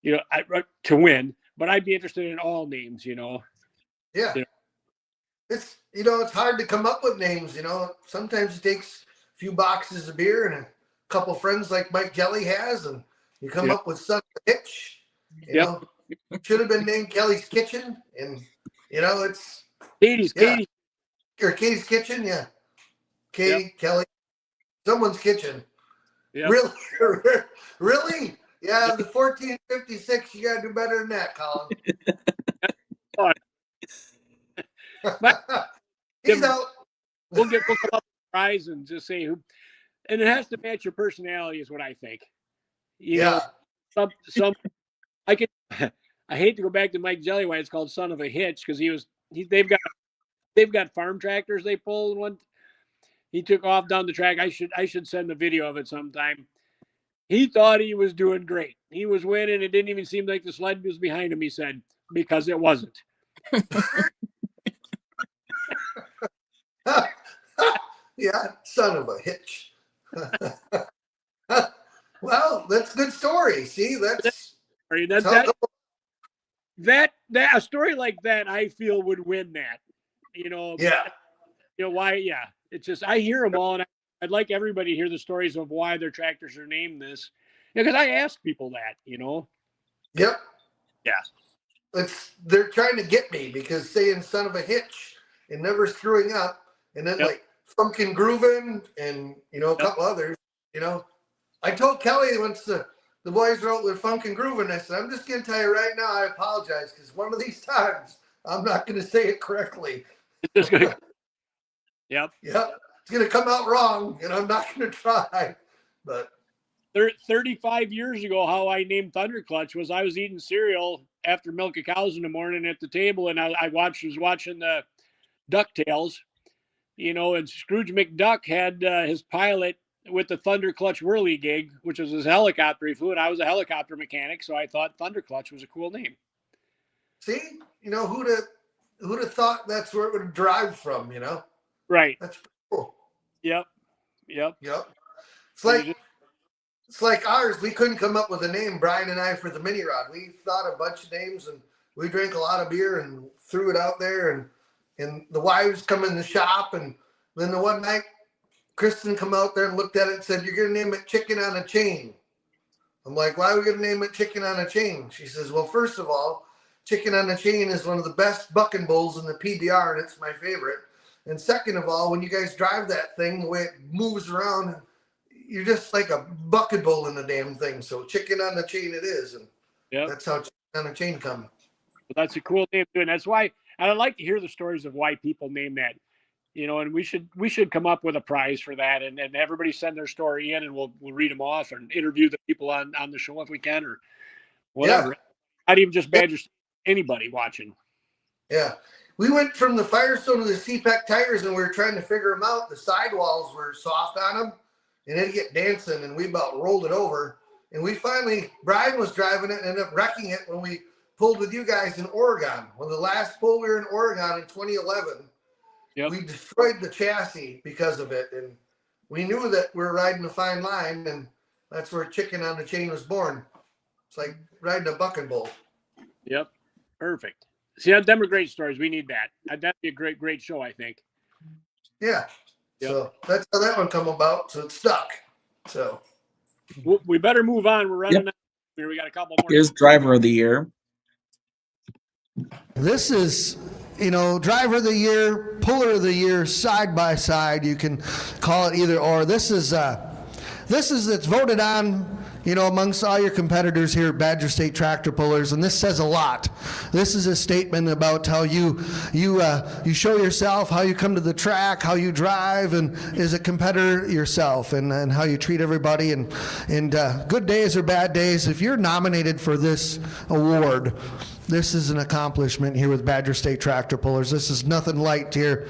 to win, but I'd be interested in all names. Yeah. It's it's hard to come up with names. Sometimes it takes a few boxes of beer and a couple friends like Mike Jelly has, and you come up with Son of a Hitch. Should have been named Kelly's Kitchen, and it's Katie's or Katie's Kitchen. Yeah, Katie, Kelly, someone's kitchen. Yep. Really? Yeah, the 1456. You gotta do better than that, Colin. He's out. We'll come up with a prize and just say who, and it has to match your personality, is what I think. Some I could. I hate to go back to Mike Jelly why it's called Son of a Hitch, because they've got farm tractors they pull. One he took off down the track. I should send the video of it sometime. He thought he was doing great. He was winning. It didn't even seem like the sled was behind him. He said, because it wasn't. Yeah, son of a hitch. Well, that's a good story. See, that's Or how it goes. that a story like that, I feel would win that. You know, Yeah. you know why? Yeah, it's just I hear them all, and I'd like everybody to hear the stories of why their tractors are named this. Because I ask people that, you know. Yep. Yeah. They're trying to get me because saying son of a hitch and never screwing up, and then Yep. like funkin' grooving and a couple others. I told Kelly once the boys wrote with funkin' grooving, I said, I'm just gonna tell you right now, I apologize because one of these times I'm not gonna say it correctly. It's just gonna. Yep. Yep, it's gonna come out wrong, and I'm not gonna try. But 35 years ago, how I named Thunderclutch was I was eating cereal after milk of cows in the morning at the table, and I was watching the DuckTales, and Scrooge McDuck had his pilot with the Thunderclutch whirly gig, which was his helicopter he flew, and I was a helicopter mechanic, so I thought Thunderclutch was a cool name. see, who'd have thought that's where it would drive from? Right. That's pretty cool. Yep. It's like ours. We couldn't come up with a name, Brian and I, for the mini rod. We thought a bunch of names, and we drank a lot of beer and threw it out there. And the wives come in the shop, and then the one night, Kristen come out there and looked at it and said, "You're gonna name it Chicken on a Chain." I'm like, "Why are we gonna name it Chicken on a Chain?" She says, "Well, first of all, Chicken on a Chain is one of the best bucking bulls in the PBR, and it's my favorite. And second of all, when you guys drive that thing, the way it moves around, you're just like a bucket bull in the damn thing. So Chicken on the Chain it is." And that's how Chicken on a Chain come. Well, that's a cool name too, and that's why I'd like to hear the stories of why people name that. And we should come up with a prize for that, and everybody send their story in, and we'll read them off and interview the people on the show if we can, or whatever. Yeah. Not even just Badger, anybody watching. Yeah. We went from the Firestone to the CPAC tires, and we were trying to figure them out. The sidewalls were soft on them, and it'd get dancing, and we about rolled it over. And we finally, Brian was driving it and ended up wrecking it when we pulled with you guys in Oregon. When the last pull we were in Oregon in 2011, we destroyed the chassis because of it. And we knew that we were riding a fine line, and that's where Chicken on the Chain was born. It's like riding a bucking bull. Yep. Perfect. See, them are great stories. We need that. That'd be a great show, I think. Yeah. Yep. So that's how that one come about. So it's stuck. So we better move on. We're running out here. We got a couple more. Here's Driver of the Year. This is, driver of the year, puller of the year, side by side. You can call it either or. This is it's voted on, amongst all your competitors here at Badger State Tractor Pullers, and this says a lot. This is a statement about how you show yourself, how you come to the track, how you drive, and as a competitor yourself, and how you treat everybody, and good days or bad days. If you're nominated for this award, this is an accomplishment here with Badger State Tractor Pullers. This is nothing light here.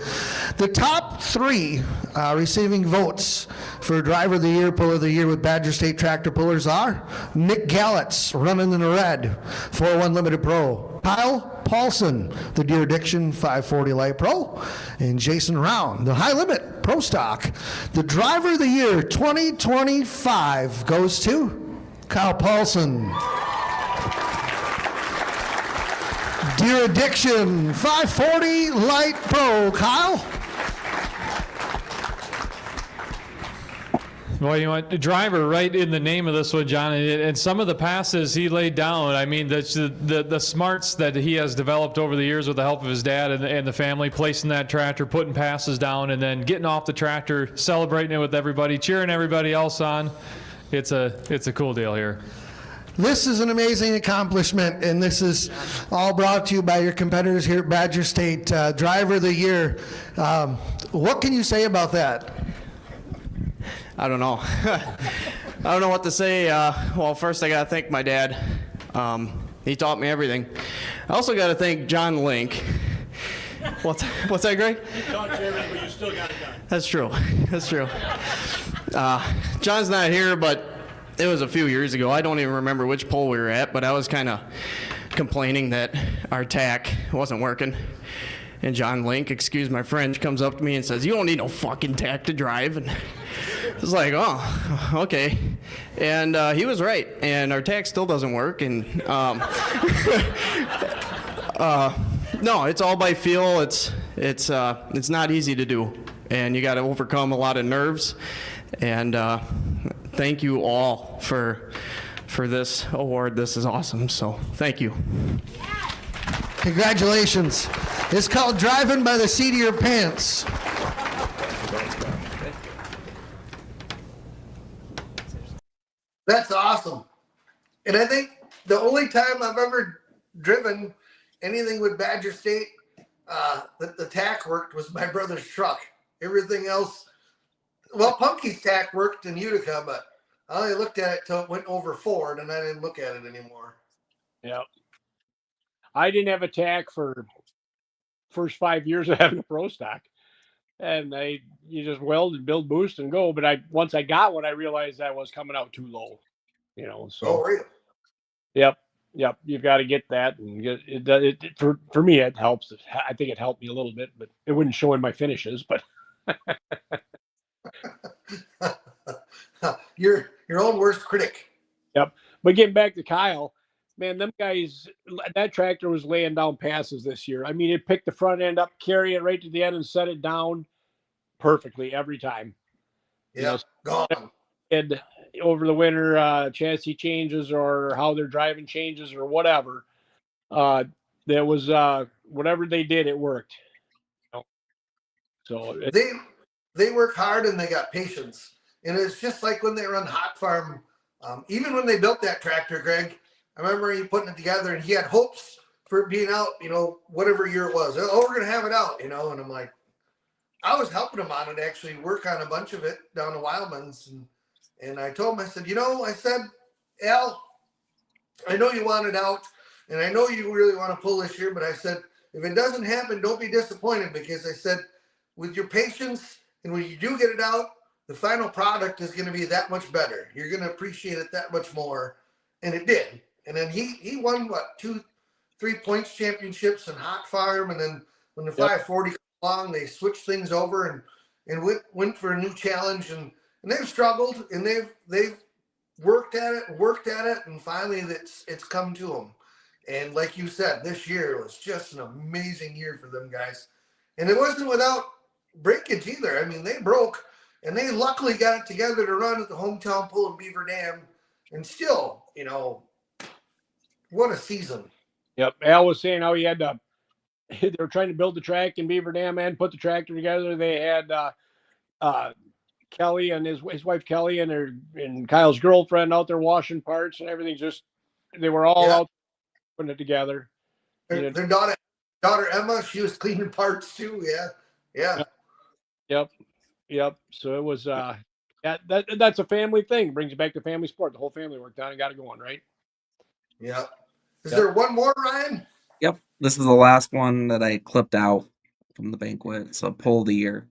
The top three receiving votes for Driver of the Year, Puller of the Year with Badger State Tractor Pullers are Nick Gallitz, running in the red, 401 Limited Pro. Kyle Paulson, the Deer Addiction 540 Light Pro. And Jason Round, the High Limit Pro Stock. The Driver of the Year 2025 goes to Kyle Paulson. Deer Addiction 540 Light Pro. Kyle? Well, the driver right in the name of this one, John, and some of the passes he laid down, I mean, the smarts that he has developed over the years with the help of his dad and the family, placing that tractor, putting passes down, and then getting off the tractor, celebrating it with everybody, cheering everybody else on. It's a cool deal here. This is an amazing accomplishment, and this is all brought to you by your competitors here at Badger State. Driver of the Year. What can you say about that? I don't know. I don't know what to say. Well, first I got to thank my dad. He taught me everything. I also got to thank John Link. What's that, Greg? You taught you everything, but you still got it done. That's true. That's true. John's not here, but it was a few years ago. I don't even remember which pole we were at, but I was kind of complaining that our tack wasn't working. And John Link, excuse my French, comes up to me and says, "You don't need no fucking tech to drive." And it's like, oh, okay. And he was right. And our tech still doesn't work. And no, it's all by feel. It's not easy to do, and you got to overcome a lot of nerves. And thank you all for this award. This is awesome. So thank you. Congratulations. It's called Driving by the Seat of Your Pants. That's awesome. And I think the only time I've ever driven anything with Badger State that the tack worked was my brother's truck. Everything else, well, Punky's tack worked in Utica, but I only looked at it till it went over Ford, and I didn't look at it anymore. Yeah. I didn't have a tack for first 5 years of having a pro stock. And you just weld and build, boost, and go. But once I got one, I realized I was coming out too low. So. Oh, really? Yep. You've got to get that, and for me, it helps. I think it helped me a little bit, but it wouldn't show in my finishes. But You're your own worst critic. Yep. But getting back to Kyle, man, them guys, that tractor was laying down passes this year. I mean, it picked the front end up, carry it right to the end, and set it down perfectly every time. Yeah, gone. And over the winter, chassis changes or how they're driving changes or whatever. There was whatever they did, it worked. So they work hard and they got patience. And it's just like when they run Hot Farm. Even when they built that tractor, Greg, I remember he putting it together and he had hopes for it being out, whatever year it was. Oh, we're going to have it out, and I'm like, I was helping him on it, actually work on a bunch of it down to Wildman's. And I told him, I said, I said, Al, I know you want it out and I know you really want to pull this year, but I said, if it doesn't happen, don't be disappointed, because I said, with your patience and when you do get it out, the final product is going to be that much better. You're going to appreciate it that much more. And it did. And then he won, 2-3 points championships in Hot Farm. And then when the 540 came along, they switched things over and went for a new challenge. And they've struggled and they've worked at it. And finally it's come to them. And like you said, this year was just an amazing year for them guys. And it wasn't without breakage either. I mean, they broke. And they luckily got it together to run at the hometown pull in Beaver Dam. And still, what a season. Yep. Al was saying how they were trying to build the track in Beaver Dam and put the tractor together. They had Kelly and his wife Kelly and Kyle's girlfriend out there washing parts and everything. They were all out putting it together. Their daughter Emma, she was cleaning parts too. Yeah. Yep. So it was that's a family thing. Brings you back to family sport. The whole family worked on and got it going, right? Yep. Is there one more, Ryan? Yep. This is the last one that I clipped out from the banquet. So pull of the year.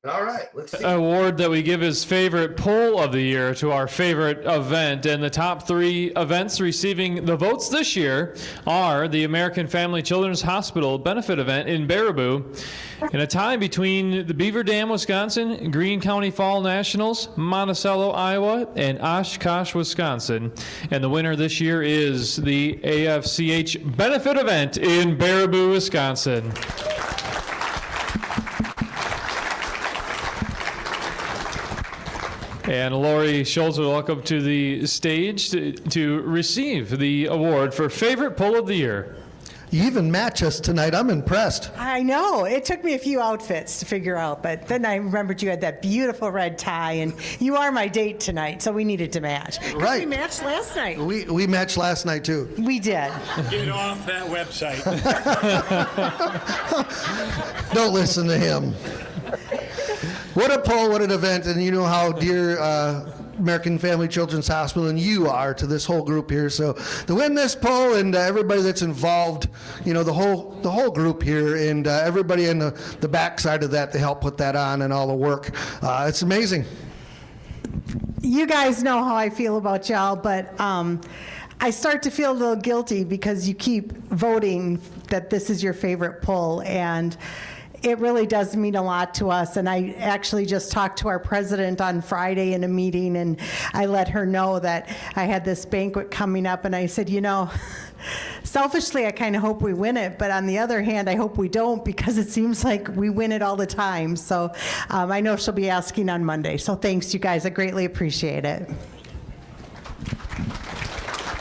All right, let's see. Award that we give as favorite poll of the year to our favorite event. And the top 3 events receiving the votes this year are the American Family Children's Hospital benefit event in Baraboo, in a tie between the Beaver Dam, Wisconsin, Greene County Fall Nationals, Monticello, Iowa, and Oshkosh, Wisconsin. And the winner this year is the AFCH benefit event in Baraboo, Wisconsin. And Lori Schultz will welcome to the stage to receive the award for favorite poll of the year. You even match us tonight. I'm impressed. I know. It took me a few outfits to figure out, but then I remembered you had that beautiful red tie, and you are my date tonight, so we needed to match. Right. We matched last night. We matched last night, too. We did. Get off that website. Don't listen to him. What a poll, what an event, and you know how dear American Family Children's Hospital and you are to this whole group here. So to win this poll and everybody that's involved, the whole group here and everybody in the backside of that to help put that on and all the work, it's amazing. You guys know how I feel about y'all, but I start to feel a little guilty because you keep voting that this is your favorite pull, and it really does mean a lot to us. And I actually just talked to our president on Friday in a meeting, and I let her know that I had this banquet coming up, and I said, selfishly, I kind of hope we win it, but on the other hand, I hope we don't, because it seems like we win it all the time. So I know she'll be asking on Monday. So thanks, you guys. I greatly appreciate it.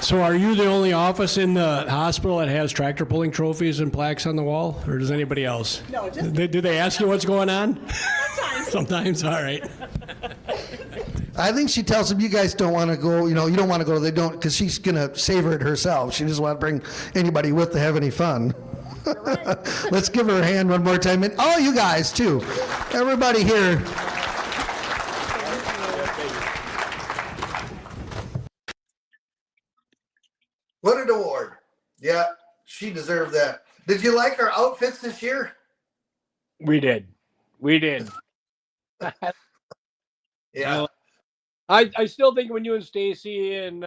So are you the only office in the hospital that has tractor pulling trophies and plaques on the wall, or does anybody else? No, just Do they ask you what's going on? Sometimes, all right. I think she tells them, you guys don't want to go, you don't want to go, they don't, because she's going to savor it herself. She doesn't want to bring anybody with to have any fun. Let's give her a hand one more time. And all you guys, too. Everybody here. What an award. Yeah, she deserved that. Did you like our outfits this year? We did. Yeah. I still think when you and Stacy and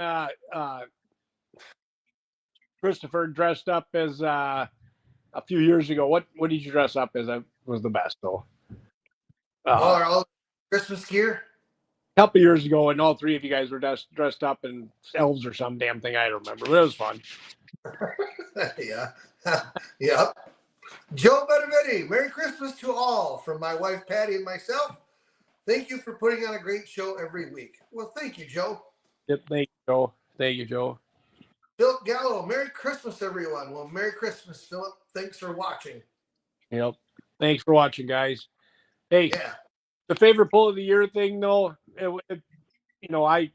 Christopher dressed up as a few years ago, what did you dress up as? That was the best, though. All Christmas gear? A couple years ago, and all three of you guys were dressed up in elves or some damn thing. I don't remember, but it was fun. Yeah. Yep. Joe Benevetti, Merry Christmas to all from my wife Patty and myself. Thank you for putting on a great show every week. Well, thank you, Joe. Yep, thank you, Joe. Philip Gallo, Merry Christmas, everyone. Well, Merry Christmas, Philip. Thanks for watching. Yep. Thanks for watching, guys. Hey, Yeah. the favorite pull of the year thing, though, I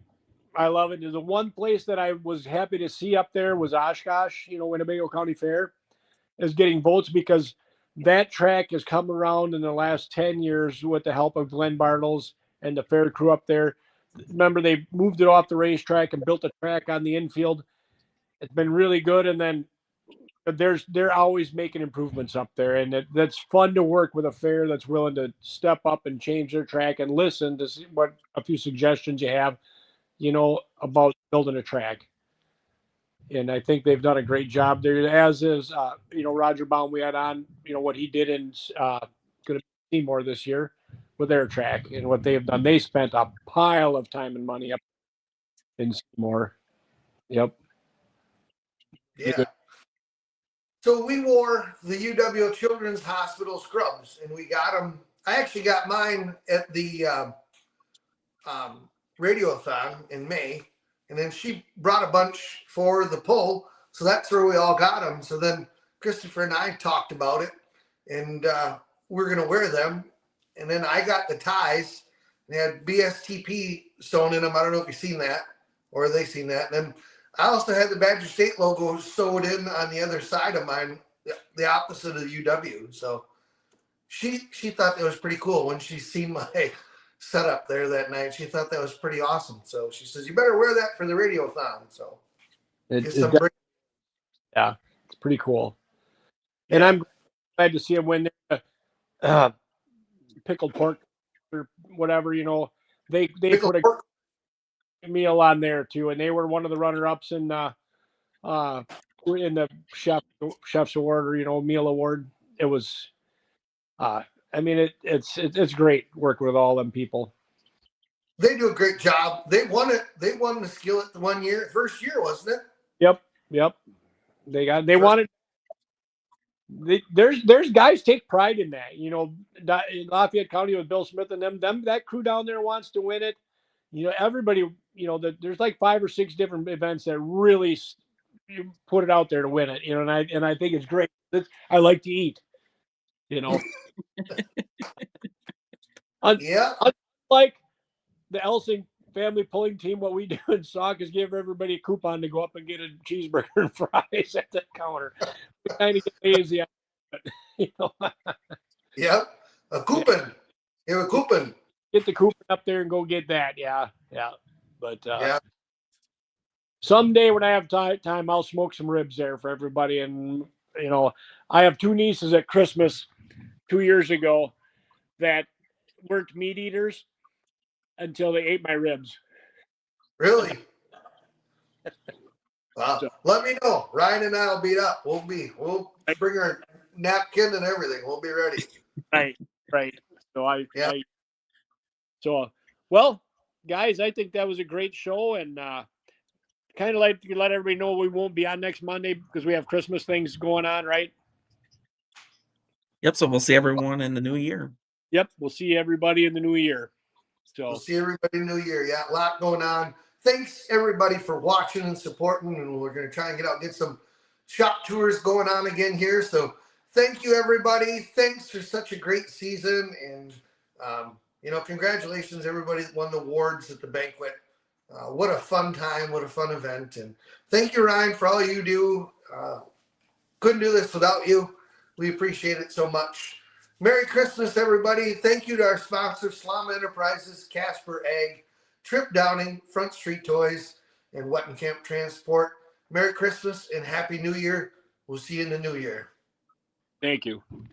love it. The one place that I was happy to see up there was Oshkosh, Winnebago County Fair, is getting votes because that track has come around in the last 10 years with the help of Glenn Bartles and the fair crew up there. Remember, they moved it off the racetrack and built a track on the infield. It's been really good. And then they're always making improvements up there. And that's fun to work with a fair that's willing to step up and change their track and listen to see what a few suggestions you have, about building a track. And I think they've done a great job there, as is, Roger Baum, we had on, what he did in going to be Seymour this year with their track and what they've done. They spent a pile of time and money up in Seymour. Yep. Yeah. So we wore the UW Children's Hospital scrubs, and we got them. I actually got mine at the Radiothon in May, and then she brought a bunch for the pull, so that's where we all got them. So then Christopher and I talked about it, and we're going to wear them. And then I got the ties. They had BSTP sewn in them. I don't know if you've seen that or they seen that. And then I also had the Badger State logo sewed in on the other side of mine, the opposite of the UW. So she thought that was pretty cool when she seen my setup there that night. She thought that was pretty awesome. So she says, you better wear that for the Radiothon. So it's pretty cool. Yeah. And I'm glad to see them win their pickled pork or whatever, they put a meal on there too. And they were one of the runner-ups in the chef's award or, meal award. It was, it's great working with all them people. They do a great job. They won it. They won the skillet first year, wasn't it? Yep. They wanted. There's guys take pride in that. In Lafayette County with Bill Smith and them that crew down there wants to win it. Everybody. There's like 5 or 6 different events that really put it out there to win it. And I think it's great. I like to eat. Yeah. Unlike the Elsing family pulling team, what we do in Sauk is give everybody a coupon to go up and get a cheeseburger and fries at the counter. We kind of get lazy, Yep, a coupon. You have a coupon. Get the coupon up there and go get that. Yeah. But someday when I have time, I'll smoke some ribs there for everybody. And I have 2 nieces at Christmas 2 years ago that weren't meat eaters until they ate my ribs. Really? So, Let me know. Ryan and I will beat up. We'll bring our napkin and everything. We'll be ready. right. So Yeah. Well, guys, I think that was a great show, and kind of like to let everybody know we won't be on next Monday because we have Christmas things going on, right? Yep, so we'll see everyone in the new year. Yep, we'll see everybody in the new year. We'll So see everybody in the new year. Yeah, a lot going on. Thanks everybody for watching and supporting, and we're going to try and get some shop tours going on again here. So thank you everybody. Thanks for such a great season, and congratulations everybody that won the awards at the banquet. What a fun time! What a fun event! And thank you, Ryan, for all you do. Couldn't do this without you. We appreciate it so much. Merry Christmas, everybody. Thank you to our sponsors, Slama Enterprises, Casper Egg, Trip Downing, Front Street Toys, and Wetton Camp Transport. Merry Christmas and Happy New Year. We'll see you in the new year. thank you.